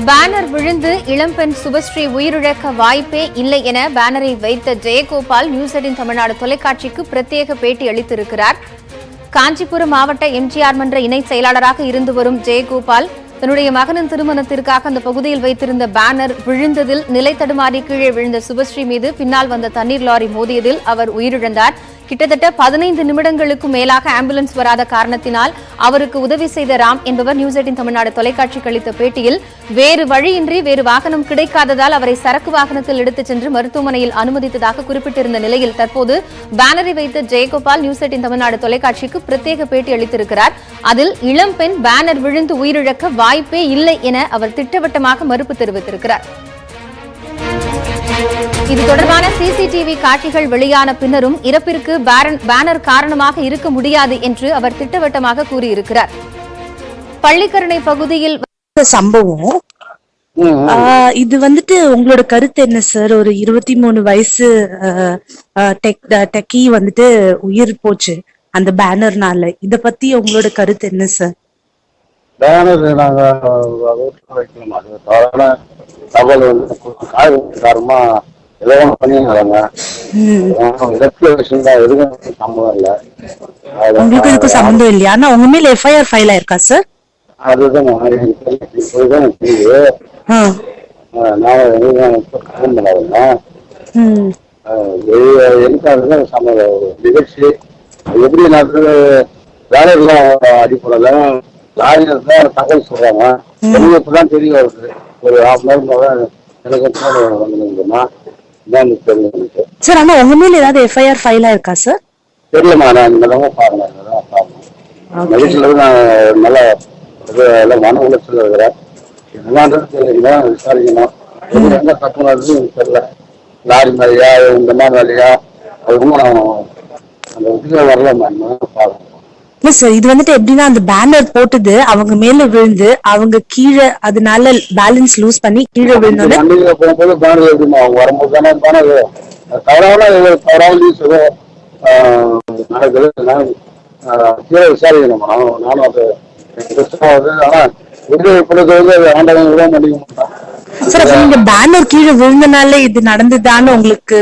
Banner விழுந்து இளம்பெண் சுபஸ்ரீ உயிரிழக்க வாய்ப்பே இல்லை என பேனரை வைத்த ஜெயகோபால் நியூஸ் 18 தமிழ்நாடு தொலைக்காட்சிக்கு பிரத்யேக பேட்டி அளித்திருக்கிறார். காஞ்சிபுரம் மாவட்ட எம்ஜிஆர் மன்ற இணை செயலாளராக இருந்து வரும் ஜெயகோபால் தன்னுடைய மகனின் திருமணத்திற்காக அந்த பகுதியில் வைத்திருந்த பேனர் விழுந்ததில் நிலை தடுமாறி கீழே விழுந்த சுபஸ்ரீ மீது பின்னால் வந்த தண்ணீர் லாரி மோதியதில் அவர் உயிரிழந்தார். கிட்டத்தட்ட 15 நிமிடங்களுக்கும் மேலாக ஆம்புலன்ஸ் வராத காரணத்தினால் அவருக்கு உதவி செய்த ராம் என்பவர் நியூஸ் 18 தமிழ்நாடு தொலைக்காட்சிக்கு அளித்த பேட்டியில் வேறு வழியின்றி வேறு வாகனம் கிடைக்காததால் அவரை சரக்கு வாகனத்தில் எடுத்துச் சென்று மருத்துவமனையில் அனுமதித்ததாக குறிப்பிட்டிருந்த நிலையில் தற்போது பேனரை வைத்த ஜெயகோபால் நியூஸ் 18 தமிழ்நாடு தொலைக்காட்சிக்கு பிரத்யேக பேட்டி அளித்திருக்கிறார். அதில் இளம்பெண் பேனர் விழுந்து உயிரிழக்க வாய்ப்பே இல்லை என அவர் திட்டவட்டமாக மறுப்பு தெரிவித்திருக்கிறார். இது தொடர்பான சிசிடிவி காட்சிகள் வெளியான பின்னரும் இறப்பிற்கு பேனர் காரணமாக இருக்க முடியாது என்று அவர் திட்டவட்டமாக கூறியிருக்கிறார். பள்ளிக்கரணை பகுதியில் சம்பவம் இது உங்களோட கருத்து என்ன சார்? ஒரு 23 வயசு டெக்கி உயிர் போச்சு அந்த பேனர்னால. இத பத்தி உங்களோட கருத்து என்ன சார்? பேனர் நாங்க தகவல் காரணமா எல்லாம் பண்ணிடுறாங்க. எதுவும் சம்பவம் இல்ல. உங்களுக்கு இதுக்கு சம்பந்தம் இல்லையா? ஆனா உங்க மேல எஃப்ஐஆர் ஃபைல் ஆயிருக்கா சார்? அதுதான் எனக்கு அதுதான் சம்பவம் நிகழ்ச்சி எப்படி நடந்தது. வேலையெல்லாம் அடிப்படல லாரியில் தான் தகவல் சொல்றாங்க. எனக்கு இப்பதான் தெரிய வருது. ஒரு ஹாஃப் அன் ஹவர் எனக்கு வந்துருந்தோம்னா சார். ஆனா உங்க மேல ஏதாவது எஃப்ஐஆர் ஃபைல் ஆயிருக்கா சார்? தெரியலமா. நான் இந்த பாருங்க மெடிக்கல் நான் நல்லா எல்லாம் மன உளைச்சல் இருக்கிறேன். என்னன்றது தெரியல, விசாரிக்கணும். எங்க தப்பு நடந்தது எனக்கு தெரியல. லாரி மேலையா இந்த மாதிரி வேலையா அதுக்கும் நான் அந்த இதுல வரலாமா பாருங்க. இல்ல சார், இது எப்படின்னா அந்த பேனர் போட்டது அவங்க மேல விழுந்து அவங்க கீழே அதனால பேலன்ஸ் லூஸ் பண்ணி கீழே விழுந்தோட வண்டியில போகும்போது பேனர் எப்படிமா அவங்க வரும்போது தானே பேனர் தவறான நியூஸ் நடக்குது. கீழே விசாரிக்கணும். நானும் அது ஆனா ஆண்டவன் விட மாட்டேங்க மாட்டான் சார். நீங்க பேனர் கீழே விழுந்தனால இது நடந்ததான்னு உங்களுக்கு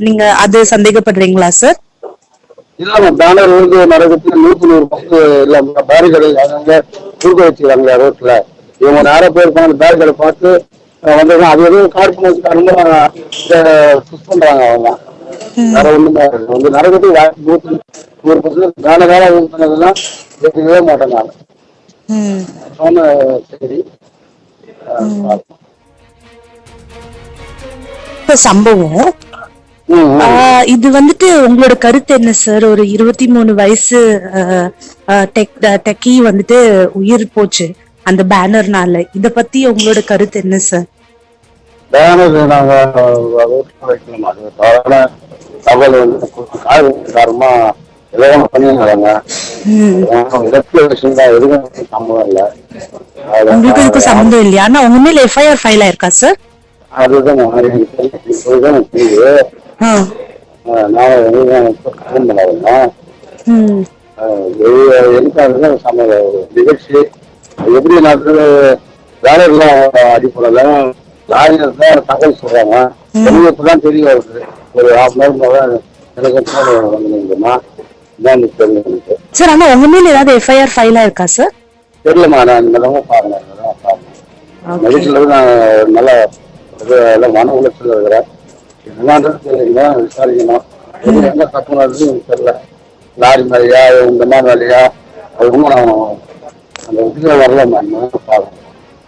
நீங்க அது சந்தேகப்படுறீங்களா சார்? இல்லாம பேனர் நடக்குது 100 பக்கம் இல்லாம பேரிகடை அங்க குறுக்க வச்சுக்கிறாங்களா ரோட்ல. இவங்க நிறைய பேர் பேரிகடை பார்த்து வந்திருக்காங்க. அது எதுவும் கார்பன் வச்சுக்காரங்க புஷ் பண்றாங்க. அவங்க வேற ஒண்ணுமே நடக்குது. 100% பேனரால பண்ணதெல்லாம் கேட்கவே மாட்டேன் நான். சரி சம்பவம் இது உங்களோட கருத்து என்ன சார்? ஒரு 23 வயசு டெக்கி உயிர் போச்சு அந்த பேனர்னால. இத பத்தி உங்களோட கருத்து என்ன சார்? பேனர் நாங்க தகவல் காரணமா எல்லாம் பண்ணிடுறாங்க. எதுவும் சம்பவம் இல்ல. உங்களுக்கு இதுக்கு சம்பந்தம் இல்லையா? ஆனா உங்க மேல எஃப்ஐஆர் ஃபைல் ஆயிருக்கா சார்? அதுதான் எனக்கு அதுதான் சம்பவம் நிகழ்ச்சி எப்படி நடந்தது. வேலையெல்லாம் அடிப்படல லாரியில் தான் தகவல் சொல்றாங்க. எனக்கு இப்பதான் தெரிய வருது. ஒரு ஹாஃப் அன் ஹவர் எனக்கு வந்துருந்தோம்னா தெரியும் சார். ஆனா உங்க மேல ஏதாவது எஃப்ஐஆர் ஃபைல் ஆயிருக்கா சார்? தெரியலமா. நான் இந்த பாருங்க மெடிக்கல் நான் நல்லா எல்லாம் மன உளைச்சல் இருக்கிறேன். என்னன்றது தெரியல, விசாரிக்கணும். எங்க தப்பு நடந்தது எனக்கு தெரியல. லாரி மேலையா இந்த மாதிரி வேலையா அதுக்கும் நான் அந்த இதுல வரலாமா பாருங்க.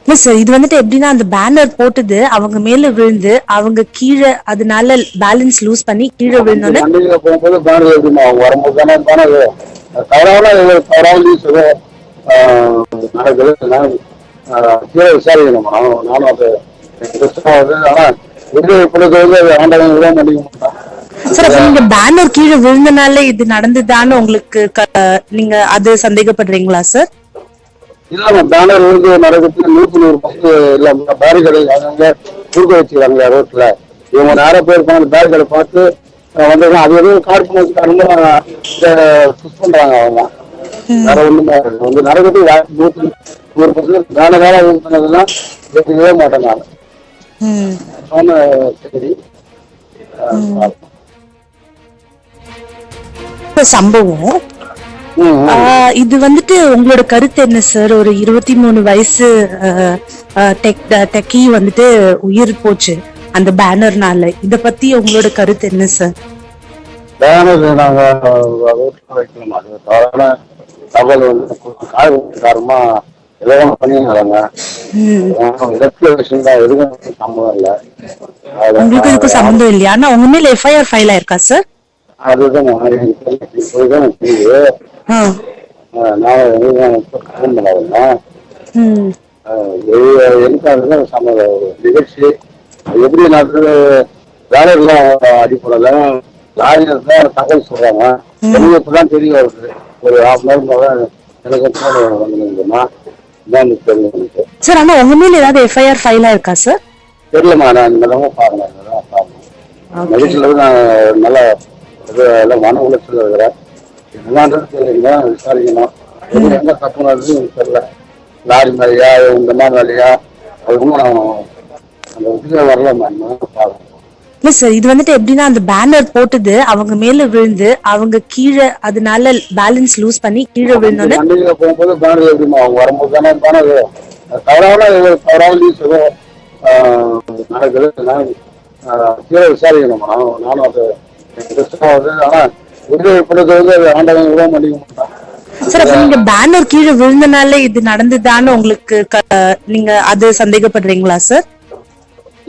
இல்ல சார், இது எப்படின்னா அந்த பேனர் போட்டது அவங்க மேல விழுந்து அவங்க கீழே அதனால பேலன்ஸ் லூஸ் பண்ணி கீழே விழுந்தோட வண்டியில போகும்போது பேனர் எப்படிமா அவங்க வரும்போது தானே பேனர் தவறான நியூஸ் நடக்குது. கீழே விசாரிக்கணும். நானும் அது ஆனா ஆண்டவன் விட மாட்டேங்க மாட்டான் சார். நீங்க பேனர் கீழே விழுந்தனால இது நடந்ததான்னு உங்களுக்கு நீங்க அது சந்தேகப்படுறீங்களா சார்? இல்லாம பேனர் நடக்குது 100 பக்கம் இல்லாம பேரிகடை அங்க குறுக்க வச்சுக்கிறாங்களா ரோட்ல. இவங்க நிறைய பேர் பேரிகடை பார்த்து வந்திருக்காங்க. அது எதுவும் கார்பன் வச்சுக்காரங்க புஷ் பண்றாங்க. அவங்க வேற ஒண்ணுமே வந்து நடக்குது 100% கால காலம் பண்ணதெல்லாம் ஏற்கவே மாட்டேன் நான். சரி சம்பவம் இது வந்துட்டு உங்களோட கருத்து என்ன சார்? ஒரு 23 வயசு டெக்கி வந்துட்டு உயிர் போச்சு அந்த பேனர்னால. இத பத்தி உங்களோட கருத்து என்ன சார்? பேனர் நாங்க வைக்கலாமா? அது தவறான தகவல் வந்து காரணமா எல்லாம் பண்ணிடுறாங்க. எலக்ட்ரிக் விஷயம் தான், எதுவும் சம்பந்தம் இல்லை. உங்களுக்கு இதுக்கு சம்பந்தம் இல்லையா? ஆனா உங்க மேல எஃப்ஐஆர் ஃபைல் ஆயிருக்கா சார்? அதுதான் எனக்கு அதுதான் நிகழ்ச்சி எப்படி நடக்குது. வேலையெல்லாம் அடிப்படையில லாயர் தான் தகவல் சொல்றாங்க. எனக்கு இப்பதான் தெரிய வருது. ஒரு 1/2 மணி நேரம் எனக்கு வந்துருந்தோம்னா இதான் தெரியும் சார். ஆனா உங்க மேல ஏதாவது எஃப்ஐஆர் ஃபைல் ஆயிருக்கா சார்? தெரியலமா. நான் இந்த மாதிரி பாருங்க மெடிக்கல் நான் நல்லா எல்லாம் மன உளைச்சல் இருக்கிறேன். என்னன்றது தெரியல, விசாரிக்கணும். எங்க தப்பு நடக்குது தெரியல. லாரி மேலையா இந்த மாதிரி வேலையா அதுக்கும் நான் அந்த இதுல வரலாமா பாருங்க. இல்ல சார், இது வந்துட்டு எப்படின்னா அந்த பேனர் போட்டது அவங்க மேல விழுந்து அவங்க கீழே அதனால பேலன்ஸ் லூஸ் பண்ணி கீழே விழுந்தோன்னு வண்டியில போகும்போது பேனர் எப்படிமா அவங்க வரும்போது தானே பேனர் தவறான நியூஸ் எதுவும் நடக்குது. நான் கீழே விசாரிக்கணுமா? நானும் அது ஆனா இப்படிது வந்து ஆண்டவன் விட மாட்டேங்க மாட்டான் சார். அப்ப நீங்க பேனர் கீழே விழுந்தனால இது நடந்ததான்னு உங்களுக்கு நீங்க அது சந்தேகப்படுறீங்களா சார்?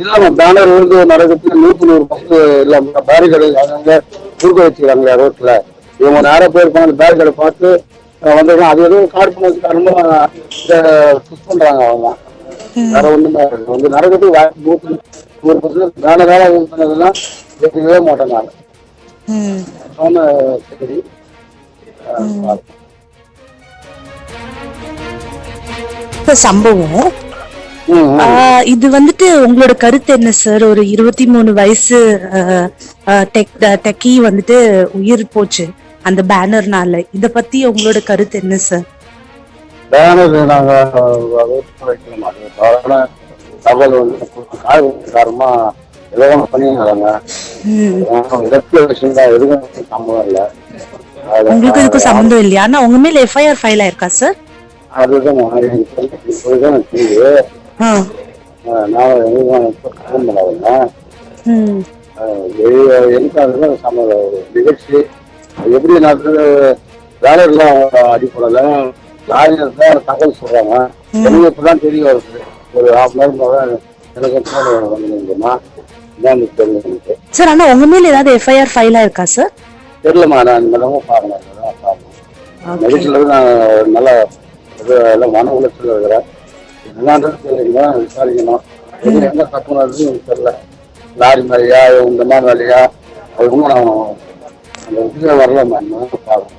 இல்ல பேனர் விழுந்து நடக்கிறதுக்கு 100% இல்ல. பேரிகடை அங்க குறுக்க வச்சுக்கிறாங்களே ரோட்ல. இவங்க நேரம் போயிருப்பாங்க. அந்த பேரிகடை பார்த்து வந்திருக்காங்க. அது எதுவும் கார்டு பண்ண வச்சு காரணமா புஷ் பண்றாங்க. அவங்க வேற ஒண்ணுமே வந்து நடக்கிறதுக்கு 100% கால காலம் பண்ணதெல்லாம் ஏற்கவே மாட்டேன் நான். சரி சம்பவம் இது வந்துட்டு உங்களோட கருத்து என்ன சார்? ஒரு 23 வயசு டெக்கி வந்துட்டு உயிர் போச்சு அந்த பேனர்னால. இத பத்தி உங்களோட கருத்து என்ன சார்? பேனர் நாங்க வைக்கலாமா? அது தவறான தகவல் வந்து காரணமா எல்லாம் பண்ணிடுறாங்க. எலக்ட்ரிக் விஷயம் தான், எதுவும் சம்பந்தம் இல்லை. உங்களுக்கு இதுக்கு சம்பந்தம் இல்லையா? ஆனா உங்க மேல எஃப்ஐஆர் ஃபைல் ஆயிருக்கா சார்? அதுதான் நான் எனக்கு அதுதான் நிகழ்ச்சி எப்படி நடக்குது. வேலையெல்லாம் அடிப்படையில லாயர் தான் தகவல் சொல்றாங்க. எனக்கு இப்பதான் தெரிய வருது. ஒரு 1/2 மணி நேரம் எனக்கு வந்துருந்தோம்னா இதான் தெரியும் சார். ஆனா உங்க மேல ஏதாவது எஃப்ஐஆர் ஃபைல் ஆயிருக்கா சார்? தெரியலமா. நான் இந்த மாதிரி பாருங்க மெடிக்கல் நான் நல்லா எல்லாம் மன உளைச்சல் இருக்கிறேன். என்னன்றது தெரியல, விசாரிக்கணும். எங்க தப்பு நடக்குது தெரியல. லாரி மேலையா இந்த மாதிரி வேலையா அதுக்கும் நான் அந்த இதுல வரலாமா பாருங்க.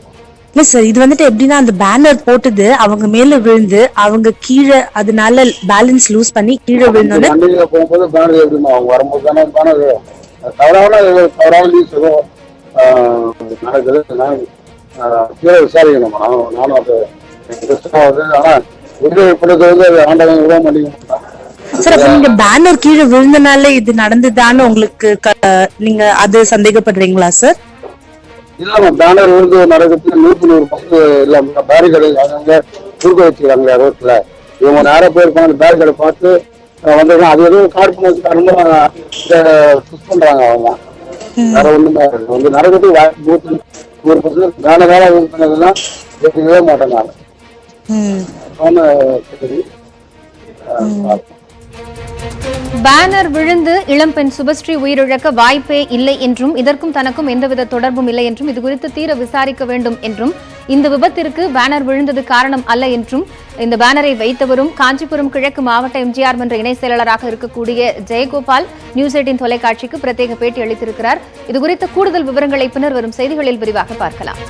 இல்ல சார், இது வந்துட்டு எப்படின்னா அந்த பேனர் போட்டது அவங்க மேல விழுந்து அவங்க கீழே அதனால பேலன்ஸ் லூஸ் பண்ணி கீழே விழுந்தோன்னு வண்டியில போகும்போது பேனர் எப்படிமா அவங்க வரும்போது தானே பேனர் தவறான நியூஸ் எதுவும் நடக்குது. நான் கீழே விசாரிக்கணுமா? நானும் அது ஆனா இப்படிது வந்து ஆண்டவன் விட மாட்டேங்க மாட்டான் சார். அப்ப நீங்க பேனர் கீழே விழுந்தனால இது நடந்ததான்னு உங்களுக்கு நீங்க அது சந்தேகப்படுறீங்களா சார்? இல்ல பேனர் விழுந்து நடக்கிறதுக்கு 100% இல்ல. பேரிகடை அங்க குறுக்க வச்சுக்கிறாங்களே ரோட்ல. இவங்க நேரம் போயிருப்பாங்க. அந்த பேரிகடை பார்த்து வந்திருக்காங்க. அது எதுவும் கார்டு பண்ண வச்சு காரணமா புஷ் பண்றாங்க. அவங்க வேற ஒண்ணுமே வந்து நடக்கிறதுக்கு 100% கால காலம் பண்ணதெல்லாம் ஏற்கவே மாட்டேன் நான். சரி பேனர் விழுந்து இளம்பெண் சுபஸ்ரீ உயிரிழக்க வாய்ப்பே இல்லை என்றும் இதற்கும் தனக்கும் எந்தவித தொடர்பும் இல்லை என்றும் இதுகுறித்து தீர விசாரிக்க வேண்டும் என்றும் இந்த விபத்திற்கு பேனர் விழுந்தது காரணம் அல்ல என்றும் இந்த பேனரை வைத்தவரும் காஞ்சிபுரம் கிழக்கு மாவட்ட எம்ஜிஆர் மன்ற இணை செயலாளராக இருக்கக்கூடிய ஜெயகோபால் நியூஸ் 18 தொலைக்காட்சிக்கு பிரத்யேக பேட்டி அளித்திருக்கிறார். இதுகுறித்த கூடுதல் விவரங்களை பின்னர் வரும் செய்திகளில் விரிவாக பார்க்கலாம்.